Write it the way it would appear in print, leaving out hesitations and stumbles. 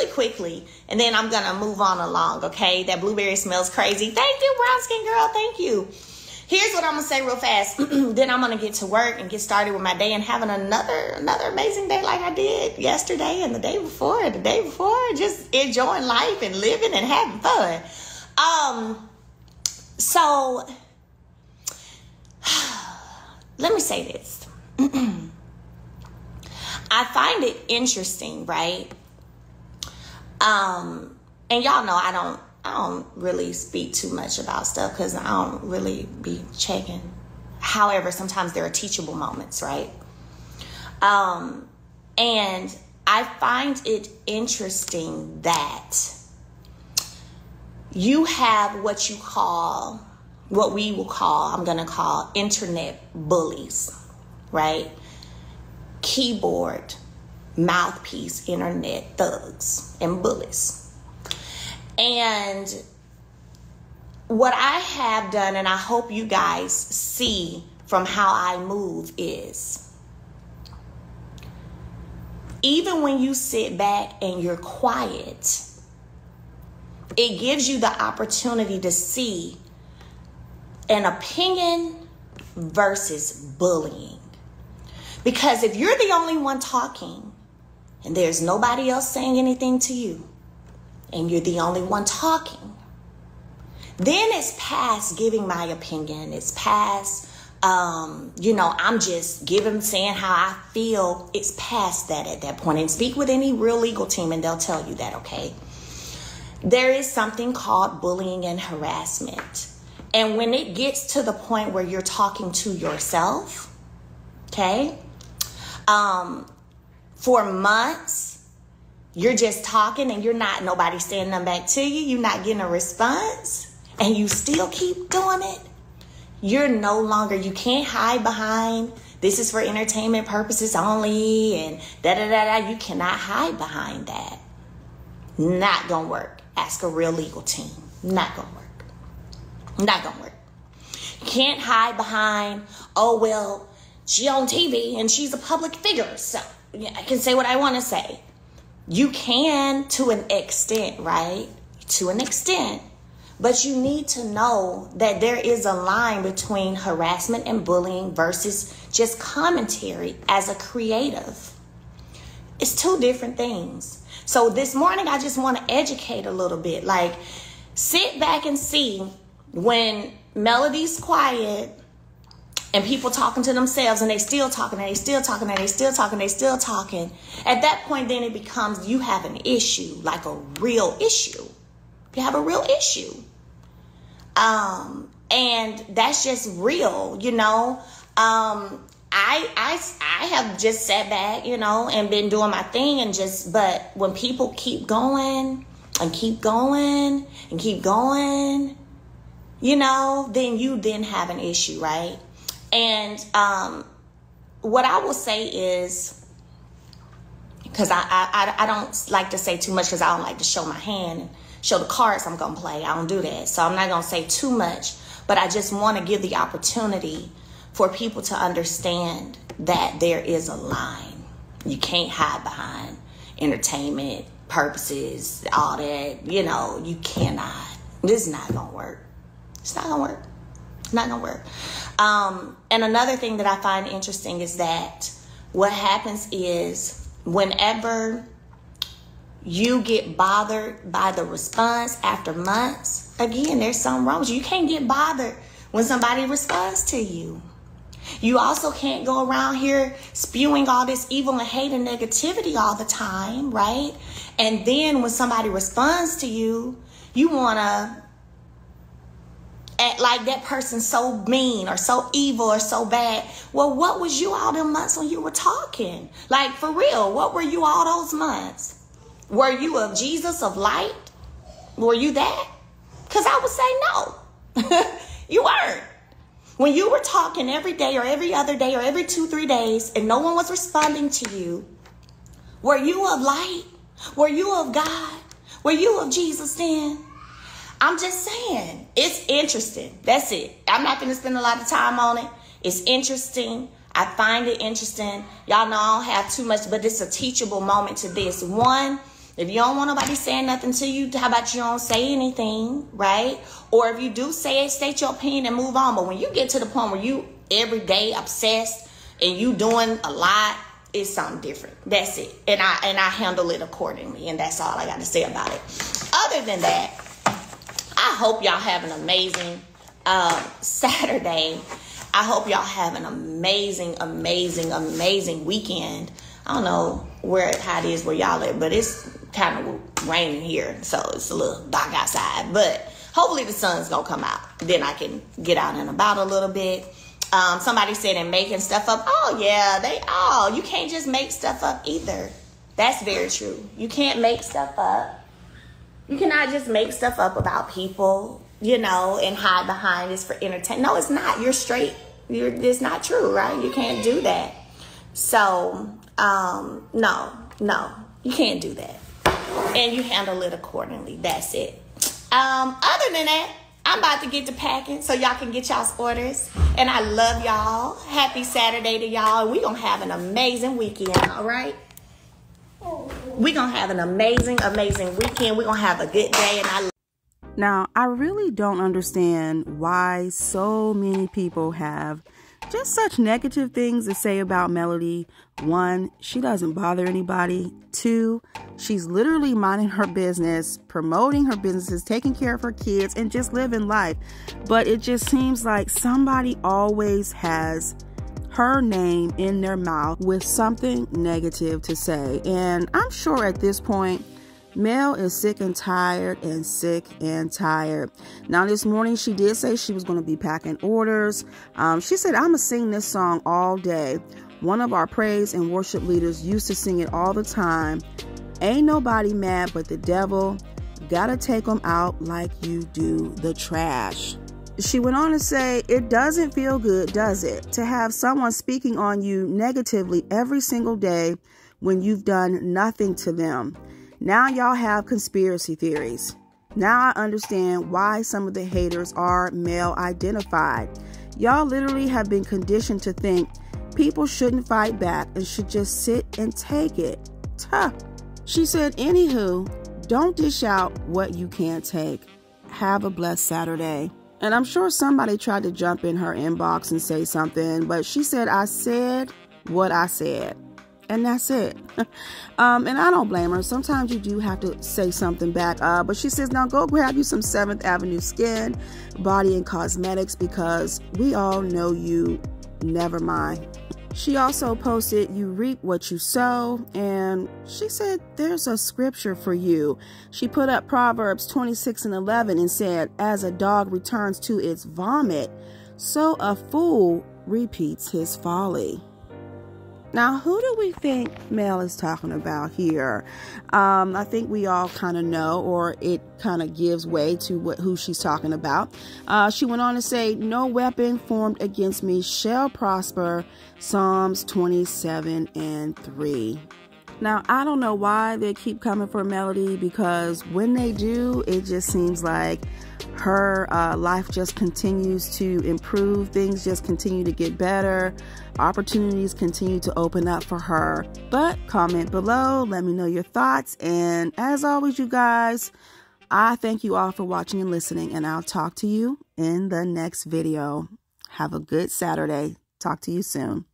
really quickly, and then I'm going to move on along, okay? That blueberry smells crazy. Thank you, brown skin girl. Thank you. Here's what I'm going to say real fast. Then I'm going to get to work and get started with my day and having another amazing day like I did yesterday and the day before, just enjoying life and living and having fun. So let me say this. I find it interesting, right? And y'all know I don't really speak too much about stuff because I don't really be checking. However, sometimes there are teachable moments, right? And I find it interesting that you have what we will call, I'm going to call internet bullies, right? Keyboard, mouthpiece, internet thugs and bullies. And what I have done, and I hope you guys see from how I move, is even when you sit back and you're quiet, it gives you the opportunity to see an opinion versus bullying. Because if you're the only one talking and there's nobody else saying anything to you, and you're the only one talking, then it's past giving my opinion. It's past, I'm just saying how I feel. It's past that at that point. And speak with any real legal team and they'll tell you that, okay? There is something called bullying and harassment. And when it gets to the point where you're talking to yourself, okay, for months, you're just talking and nobody saying nothing back to you. You're not getting a response and you still keep doing it. You're no longer, you can't hide behind, this is for entertainment purposes only and da-da-da-da. You cannot hide behind that. Not gonna work. Ask a real legal team. Not gonna work. Not gonna work. You can't hide behind, oh, well, she on TV and she's a public figure, so I can say what I want to say. You can to an extent, right? To an extent. But you need to know that there is a line between harassment and bullying versus just commentary as a creative. It's two different things. So this morning, I just want to educate a little bit. Like, sit back and see when Melody's quiet and people talking to themselves and they still talking and they still talking and they still talking, they still talking. At that point, then it becomes you have an issue, like a real issue. You have a real issue. And that's just real, you know. I have just sat back, you know, and been doing my thing but when people keep going and keep going and keep going, you know, then you have an issue, right? And what I will say is, because I don't like to say too much because I don't like to show my hand and show the cards I'm going to play. I don't do that. So I'm not going to say too much, but I just want to give the opportunity for people to understand that there is a line. You can't hide behind entertainment purposes, all that, you know, you cannot. This is not going to work. It's not going to work. It's not going to work. And another thing that I find interesting is that what happens is whenever you get bothered by the response after months, again, there's something wrong with you. You can't get bothered when somebody responds to you. You also can't go around here spewing all this evil and hate and negativity all the time, right? And then when somebody responds to you, you want to act like that person's so mean or so evil or so bad. Well, what was you all them months when you were talking? Like, for real, what were you all those months? Were you of Jesus, of light? Were you that? Because I would say no. You weren't. When you were talking every day or every other day or every 2-3 days and no one was responding to you, were you of light? Were you of God? Were you of Jesus then? I'm just saying, it's interesting. That's it. I'm not going to spend a lot of time on it. It's interesting. I find it interesting. Y'all know I don't have too much, but it's a teachable moment to this. One, If you don't want nobody saying nothing to you, how about you don't say anything, right? Or if you do say it, state your opinion and move on. But when you get to the point where you every day obsessed and you doing a lot, it's something different. That's it. And I handle it accordingly. And that's all I got to say about it. Other than that, I hope y'all have an amazing Saturday. I hope y'all have an amazing, amazing, amazing weekend. I don't know how it is where y'all at, but it's kind of raining here, so it's a little dark outside. But hopefully the sun's gonna come out. Then I can get out and about a little bit. Somebody said they're making stuff up. Oh yeah, you can't just make stuff up either. That's very true. You can't make stuff up. You cannot just make stuff up about people, and hide behind this for entertainment. No, it's not. You're straight. It's not true, right? You can't do that. So, no, you can't do that. And you handle it accordingly. That's it. Other than that, I'm about to get to packing so y'all can get y'all's orders. And I love y'all. Happy Saturday to y'all. We're going to have an amazing weekend, all right? We're going to have an amazing, amazing weekend. We're going to have a good day. And Now, I really don't understand why so many people have just such negative things to say about Melody. 1, she doesn't bother anybody. 2, she's literally minding her business, promoting her businesses, taking care of her kids, and just living life. But it just seems like somebody always has her name in their mouth with something negative to say. And I'm sure at this point, Mel is sick and tired and sick and tired. Now, this morning, she did say she was going to be packing orders. She said, I'm going to sing this song all day. One of our praise and worship leaders used to sing it all the time. Ain't nobody mad but the devil. Gotta take them out like you do the trash. She went on to say, it doesn't feel good, does it, to have someone speaking on you negatively every single day when you've done nothing to them. Now y'all have conspiracy theories. Now I understand why some of the haters are male identified. Y'all literally have been conditioned to think people shouldn't fight back and should just sit and take it. Tuh. She said, anywho, don't dish out what you can't take. Have a blessed Saturday. And I'm sure somebody tried to jump in her inbox and say something, but she said, I said what I said. And that's it. And I don't blame her. Sometimes you do have to say something back. But she says, now go grab you some 7th Avenue Skin, Body and Cosmetics, because we all know you. Never mind. She also posted, you reap what you sow. And she said, there's a scripture for you. She put up Proverbs 26:11 and said, as a dog returns to its vomit, so a fool repeats his folly. Now, who do we think Mel is talking about here? I think we all kind of know, or it kind of gives way to who she's talking about. She went on to say, no weapon formed against me shall prosper. Psalms 27:3. Now, I don't know why they keep coming for Melody, because when they do, it just seems like her life just continues to improve. Things just continue to get better. Opportunities continue to open up for her. But comment below. Let me know your thoughts. And as always, you guys, I thank you all for watching and listening. And I'll talk to you in the next video. Have a good Saturday. Talk to you soon.